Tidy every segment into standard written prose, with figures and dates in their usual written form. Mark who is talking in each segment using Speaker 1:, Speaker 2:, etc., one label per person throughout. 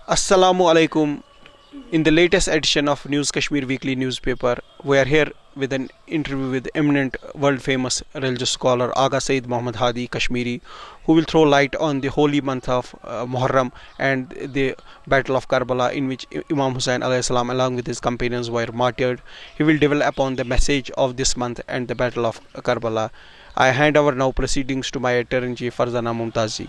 Speaker 1: Assalamu alaikum. In the latest edition of News Kashmir Weekly newspaper, we are here with an interview with eminent world famous religious scholar Aga Sayyid Muhammad Hadi Kashmiri, who will throw light on the holy month of Muharram and the Battle of Karbala, in which Imam Hussain alayhi salam along with his companions were martyred. He will develop upon the message of this month and the Battle of Karbala. I hand over now proceedings to my editor in chief Farzana Mumtazi.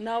Speaker 2: 9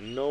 Speaker 3: 9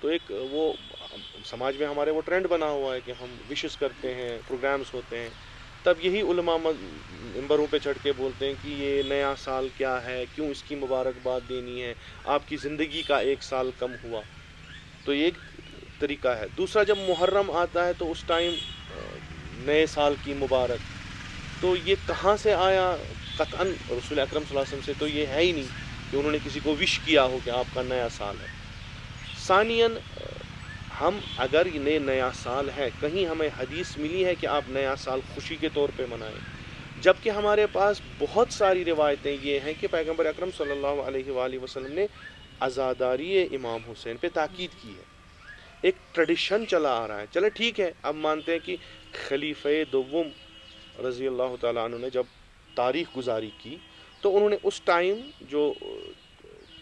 Speaker 3: تو ایک وہ سماج میں ہمارے وہ trend بنا ہوا ہے کہ ہم وشز کرتے ہیں، پروگرامز ہوتے ہیں، تب یہی علماء ممبروں پہ چڑھ کے بولتے ہیں کہ یہ نیا سال کیا ہے، کیوں اس کی مبارکباد دینی ہے، آپ کی زندگی کا ایک سال کم ہوا. تو یہ ایک طریقہ ہے. دوسرا جب محرم آتا ہے تو اس ٹائم نئے سال کی مبارک، تو یہ کہاں سے آیا؟ قطعاً رسول اکرم صلی اللہ علیہ وسلم سے تو یہ ہے ہی نہیں کہ انہوں نے کسی کو وش کیا ہو کہ آپ کا نیا سال ہے. ثانیاً ہم اگر یہ نیا سال ہے، کہیں ہمیں حدیث ملی ہے کہ آپ نیا سال خوشی کے طور پہ منائیں، جبکہ ہمارے پاس بہت ساری روایتیں یہ ہیں کہ پیغمبر اکرم صلی اللہ علیہ وآلہ وسلم نے عزاداری امام حسین پہ تاکید کی ہے. ایک ٹریڈیشن چلا آ رہا ہے. چلے ٹھیک ہے، اب مانتے ہیں کہ خلیفہ دوم رضی اللہ تعالیٰ عنہ نے جب تاریخ گزاری کی تو انہوں نے اس ٹائم جو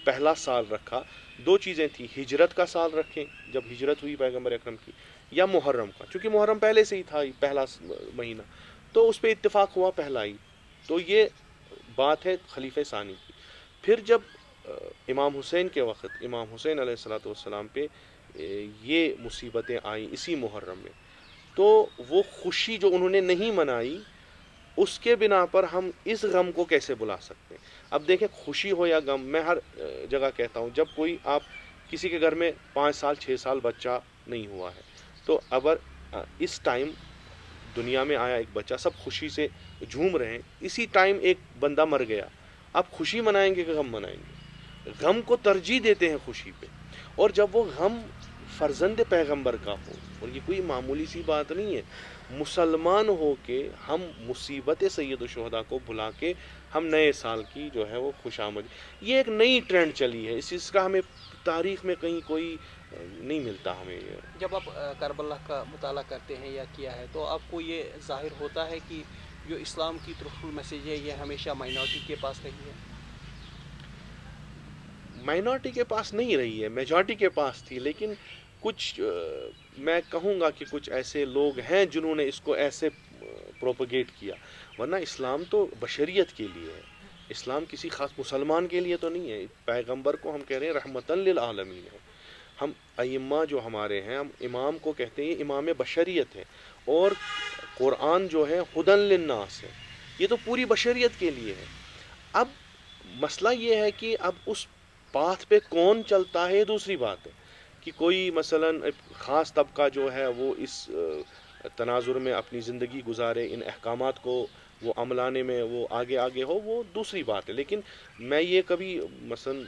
Speaker 3: پہلا سال رکھا، دو چیزیں تھیں، ہجرت کا سال رکھیں جب ہجرت ہوئی پیغمبر اکرم کی، یا محرم کا، چونکہ محرم پہلے سے ہی تھا پہلا مہینہ، تو اس پہ اتفاق ہوا پہلا ہی. تو یہ بات ہے خلیفہ ثانی کی. پھر جب امام حسین کے وقت امام حسین علیہ الصلوۃ والسلام پہ یہ مصیبتیں آئیں اسی محرم میں، تو وہ خوشی جو انہوں نے نہیں منائی، اس کے بنا پر ہم اس غم کو کیسے بلا سکتے ہیں؟ اب دیکھیں، خوشی ہو یا غم، میں ہر جگہ کہتا ہوں، جب کوئی آپ کسی کے گھر میں 5 سال 6 سال بچہ نہیں ہوا ہے، تو اگر اس ٹائم دنیا میں آیا ایک بچہ، سب خوشی سے جھوم رہے ہیں، اسی ٹائم ایک بندہ مر گیا، آپ خوشی منائیں گے کہ غم منائیں گے؟ غم کو ترجیح دیتے ہیں خوشی پہ. اور جب وہ غم فرزند پیغمبر کا ہو، اور یہ کوئی معمولی سی بات نہیں ہے، مسلمان ہو کے ہم مصیبت سید الشہداء کو بھلا کے ہم نئے سال کی جو ہے وہ خوش آمد، یہ ایک نئی ٹرینڈ چلی ہے. اس چیز کا ہمیں تاریخ میں کہیں کوئی نہیں ملتا ہمیں.
Speaker 1: جب آپ کربلا کا مطالعہ کرتے ہیں یا کیا ہے، تو آپ کو یہ ظاہر ہوتا ہے کہ جو اسلام کی ٹروتفل میسیج ہے یہ ہمیشہ مائنورٹی کے پاس رہی ہے؟
Speaker 3: مائنورٹی کے پاس نہیں رہی ہے، میجورٹی کے پاس تھی، لیکن کچھ میں کہوں گا کہ کچھ ایسے لوگ ہیں جنہوں نے اس کو ایسے پروپگیٹ کیا. ورنہ اسلام تو بشریت کے لیے ہے، اسلام کسی خاص مسلمان کے لیے تو نہیں ہے. پیغمبر کو ہم کہہ رہے ہیں رحمتاً للعالمین ہے. ہم ائمہ جو ہمارے ہیں، ہم امام کو کہتے ہیں امام بشریت ہے، اور قرآن جو ہے ہدی للناس ہے، یہ تو پوری بشریت کے لیے ہے. اب مسئلہ یہ ہے کہ اب اس پاتھ پہ کون چلتا ہے، دوسری بات ہے کہ کوئی مثلا خاص طبقہ جو ہے وہ اس تناظر میں اپنی زندگی گزارے، ان احکامات کو وہ عملانے میں وہ آگے ہو، وہ دوسری بات ہے. لیکن میں یہ کبھی مثلا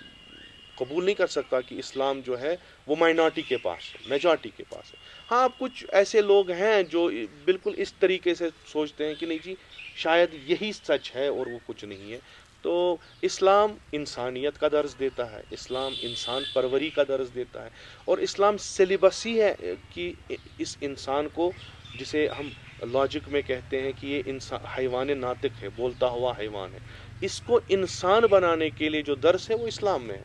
Speaker 3: قبول نہیں کر سکتا کہ اسلام جو ہے وہ مائنورٹی کے پاس ہے، میجورٹی کے پاس ہے. ہاں، اب کچھ ایسے لوگ ہیں جو بالکل اس طریقے سے سوچتے ہیں کہ نہیں جی شاید یہی سچ ہے اور وہ کچھ نہیں ہے. تو اسلام انسانیت کا درس دیتا ہے، اسلام انسان پروری کا درس دیتا ہے، اور اسلام سلیبس ہی ہے کہ اس انسان کو، جسے ہم لاجک میں کہتے ہیں کہ یہ انسان حیوان ناطق ہے، بولتا ہوا حیوان ہے، اس کو انسان بنانے کے لیے جو درس ہے وہ اسلام میں ہے.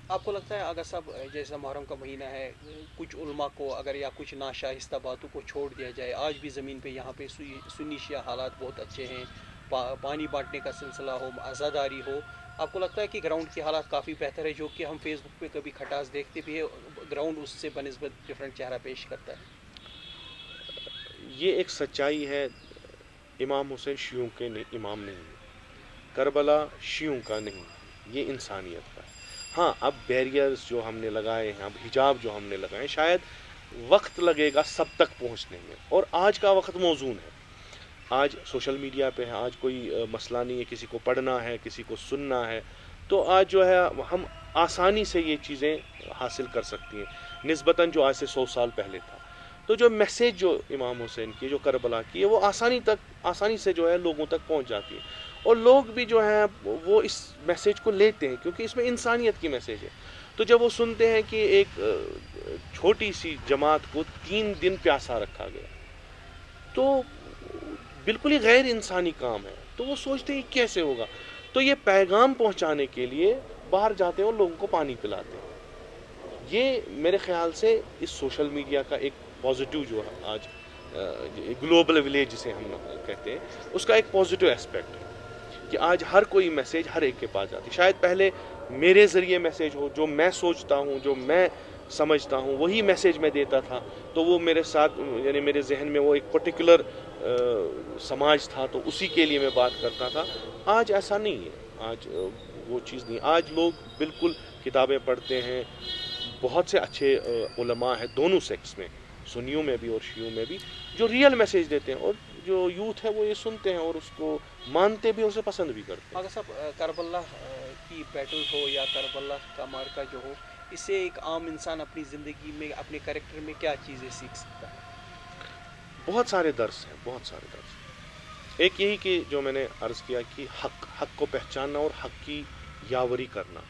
Speaker 1: آپ کو لگتا ہے اگر سب جیسا محرم کا مہینہ ہے، کچھ علماء کو اگر یا کچھ ناشائستہ باتوں کو چھوڑ دیا جائے، آج بھی زمین پہ یہاں پہ سنی شیعہ حالات بہت اچھے ہیں، پانی بانٹنے کا سلسلہ ہو، عزاداری ہو، آپ کو لگتا ہے کہ گراؤنڈ کی حالات کافی بہتر ہے؟ جو کہ ہم فیس بک پہ کبھی کھٹاس دیکھتے بھی ہے، گراؤنڈ اس سے بنسبت ڈفرینٹ چہرہ پیش کرتا ہے.
Speaker 3: یہ ایک سچائی ہے. امام حسین شیعوں کے امام نہیں ہے، کربلا شیعوں کا نہیں، یہ انسانیت کا ہے. ہاں، اب بیریئرز جو ہم نے لگائے ہیں، اب حجاب جو ہم نے لگائے ہیں، شاید وقت لگے گا سب تک پہنچنے میں، اور آج کا وقت موزون ہے. آج سوشل میڈیا پہ ہے، آج کوئی مسئلہ نہیں ہے، کسی کو پڑھنا ہے، کسی کو سننا ہے، تو آج جو ہے ہم آسانی سے یہ چیزیں حاصل کر سکتی ہیں نسبتاً جو آج سے 100 سال پہلے تھا. تو جو میسیج جو امام حسین کی، جو کربلا کی ہے، وہ آسانی سے جو ہے لوگوں تک پہنچ جاتی ہے، اور لوگ بھی جو ہیں وہ اس میسیج کو لیتے ہیں کیونکہ اس میں انسانیت کی میسیج ہے. تو جب وہ سنتے ہیں کہ ایک چھوٹی سی جماعت کو 3 دن پیاسا رکھا گیا، تو بالکل ہی غیر انسانی کام ہے، تو وہ سوچتے ہیں کیسے ہوگا. تو یہ پیغام پہنچانے کے لیے باہر جاتے ہیں اور لوگوں کو پانی پلاتے ہیں. یہ میرے خیال سے اس سوشل میڈیا کا ایک پازیٹیو جو ہے آج گلوبل ولیج جسے ہم کہتے ہیں، اس کا ایک پازیٹیو اسپیکٹ ہے کہ آج ہر کوئی میسیج ہر ایک کے پاس جاتی ہے. شاید پہلے میرے ذریعے میسیج ہو، جو میں سوچتا ہوں، جو میں سمجھتا ہوں وہی میسیج میں دیتا تھا. تو وہ میرے ساتھ یعنی میرے ذہن میں وہ ایک پرٹیکولر سماج تھا تو اسی کے لیے میں بات کرتا تھا. آج ایسا نہیں ہے, آج وہ چیز نہیں. آج لوگ بالکل کتابیں پڑھتے ہیں. بہت سے اچھے علماء ہیں دونوں سیکس میں, سنیوں میں بھی اور شیعوں میں بھی, جو ریئل میسیج دیتے ہیں, اور جو یوتھ ہے وہ یہ سنتے ہیں اور اس کو مانتے بھی, اسے پسند بھی کرتے ہیں.
Speaker 1: آغا صاحب, کربلا کی بیٹل ہو یا کربلا کا مارکا جو ہو, اس سے ایک عام انسان اپنی زندگی میں, اپنے کریکٹر میں کیا چیزیں سیکھ سکتا ہے؟
Speaker 3: بہت سارے درس ہیں, بہت سارے درس. ایک یہی کہ جو میں نے عرض کیا کہ حق کو پہچاننا اور حق کی یاوری کرنا,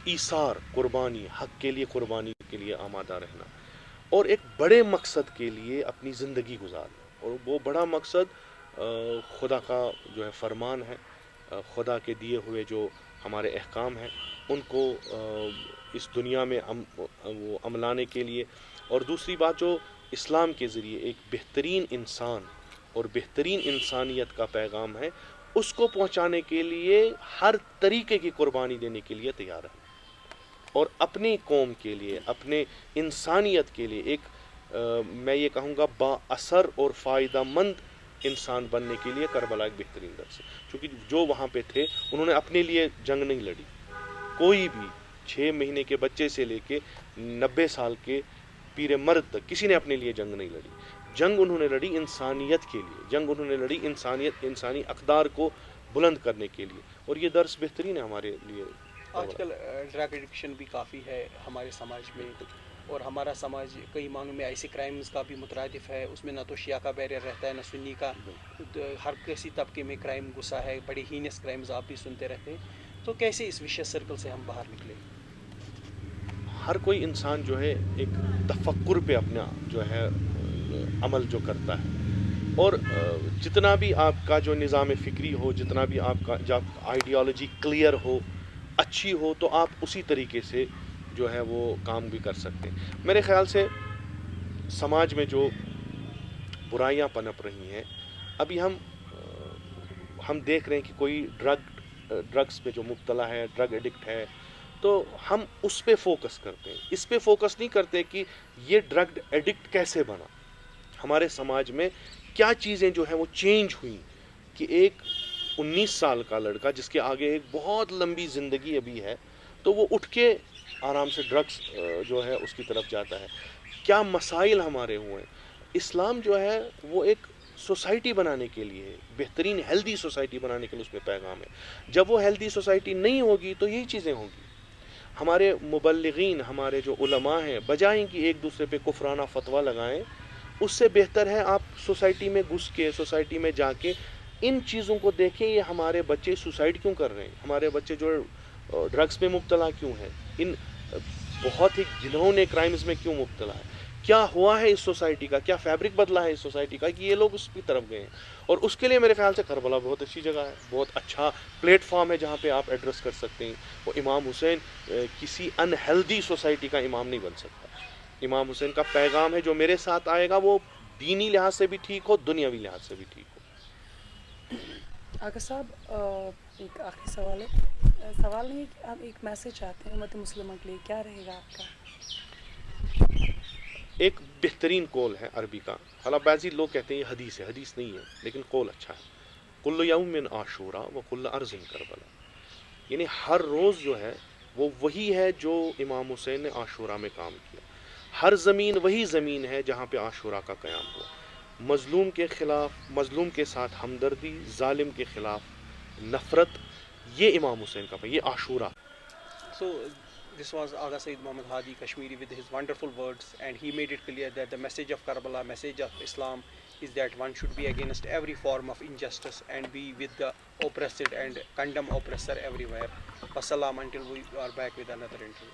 Speaker 3: ایثار, قربانی, حق کے لیے قربانی کے لیے آمادہ رہنا, اور ایک بڑے مقصد کے لیے اپنی زندگی گزارنا. اور وہ بڑا مقصد خدا کا جو ہے فرمان ہے, خدا کے دیے ہوئے جو ہمارے احکام ہیں ان کو اس دنیا میں وہ عملانے کے لیے. اور دوسری بات جو اسلام کے ذریعے ایک بہترین انسان اور بہترین انسانیت کا پیغام ہے, اس کو پہنچانے کے لیے ہر طریقے کی قربانی دینے کے لیے تیار ہے. اور اپنی قوم کے لیے, اپنے انسانیت کے لیے ایک میں یہ کہوں گا با اثر اور فائدہ مند انسان بننے کے لیے کربلا ایک بہترین درس ہے. کیونکہ جو وہاں پہ تھے انہوں نے اپنے لیے جنگ نہیں لڑی, کوئی بھی 6 مہینے کے بچے سے لے کے 90 سال کے پیر مرد تک کسی نے اپنے لیے جنگ نہیں لڑی. جنگ انہوں نے لڑی انسانیت کے لیے, جنگ انہوں نے لڑی انسانی اقدار کو بلند کرنے کے لیے. اور یہ درس بہترین ہے ہمارے لیے.
Speaker 1: آج کل ڈرگ ایڈکشن بھی کافی ہے ہمارے سماج میں, اور ہمارا سماج کئی معنوں میں ایسے کرائمز کا بھی مترادف ہے. اس میں نہ تو شیعہ کا بیریئر رہتا ہے نہ سنی کا, ہر کسی طبقے میں کرائم گھسا ہے, بڑے ہینس کرائمز آپ بھی سنتے رہتے ہیں. تو کیسے اس وشیس سرکل سے ہم باہر نکلیں؟
Speaker 3: ہر کوئی انسان جو ہے ایک تفکر پہ اپنا جو ہے عمل جو کرتا ہے, اور جتنا بھی آپ کا جو نظام فکری ہو, جتنا بھی آپ کا جب آئیڈیالوجی کلیئر ہو, اچھی ہو, تو آپ اسی طریقے سے جو ہے وہ کام بھی کر سکتے ہیں. میرے خیال سے سماج میں جو برائیاں پنپ رہی ہیں, ابھی ہم دیکھ رہے ہیں کہ کوئی ڈرگس پہ جو مبتلا ہے, ڈرگ ایڈکٹ ہے, تو ہم اس پہ فوکس کرتے ہیں. اس پہ فوکس نہیں کرتے کہ یہ ڈرگ ایڈکٹ کیسے بنا, ہمارے سماج میں کیا چیزیں جو ہیں وہ چینج ہوئیں کہ ایک 19 سال کا لڑکا جس کے آگے ایک بہت لمبی زندگی ابھی ہے, تو وہ اٹھ کے آرام سے ڈرگس جو ہے اس کی طرف جاتا ہے. کیا مسائل ہمارے ہوئے ہیں. اسلام جو ہے وہ ایک سوسائٹی بنانے کے لیے, بہترین ہیلدی سوسائٹی بنانے کے لیے اس میں پیغام ہے. جب وہ ہیلدی سوسائٹی نہیں ہوگی تو یہی چیزیں ہوں گی. ہمارے مبلغین, ہمارے جو علماء ہیں, بجائیں کہ ایک دوسرے پہ کفرانہ فتویٰ لگائیں, اس سے بہتر ہے آپ سوسائٹی میں گھس کے, سوسائٹی میں جا کے ان چیزوں کو دیکھیں. یہ ہمارے بچے سوسائڈ کیوں کر رہے ہیں, ہمارے بچے جو ڈرگس میں مبتلا کیوں ہیں, ان بہت ہی گھنونے کرائمز میں کیوں مبتلا ہے, کیا ہوا ہے اس سوسائٹی کا, کیا فیبرک بدلا ہے اس سوسائٹی کا کہ یہ لوگ اس کی طرف گئے ہیں. اور اس کے لیے میرے خیال سے کربلا بہت اچھی جگہ ہے, بہت اچھا پلیٹ فارم ہے جہاں پہ آپ ایڈریس کر سکتے ہیں. وہ امام حسین کسی انہیلدی سوسائٹی کا امام نہیں بن سکتا. امام حسین کا پیغام ہے جو میرے ساتھ آئے گا وہ دینی لحاظ سے بھی ٹھیک ہو, دنیاوی لحاظ سے بھی ٹھیک ہو.
Speaker 2: آقا صاحب, ایک آخری سوال ہے. سوال نہیں ہے کہ آپ ایک میسیج چاہتے ہیں امت مسلمہ کے لیے, کیا رہے گا آپ کا؟
Speaker 3: ایک بہترین قول ہے عربی کا, حالانکہ بعضی لوگ کہتے ہیں یہ حدیث ہے, حدیث نہیں ہے لیکن قول اچھا ہے. کل یوم من عاشورا و کل ارض کربلا, یعنی ہر روز جو ہے وہ وہی ہے جو امام حسین نے عاشورہ میں کام کیا. ہر زمین وہی زمین ہے جہاں پہ عاشورہ کا قیام ہوا. مظلوم کے خلاف, مظلوم کے ساتھ ہمدردی, ظالم کے خلاف نفرت, یہ امام حسین کا, یہ عاشورہ.
Speaker 1: So this was Agha Sayyid Muhammad Hadi Kashmiri with his wonderful words, and he made it clear that the message of Karbala, message of Islam is that one should be against every form of injustice and be with the oppressed and condemn oppressor everywhere. Wassalam, until we are back with another interview.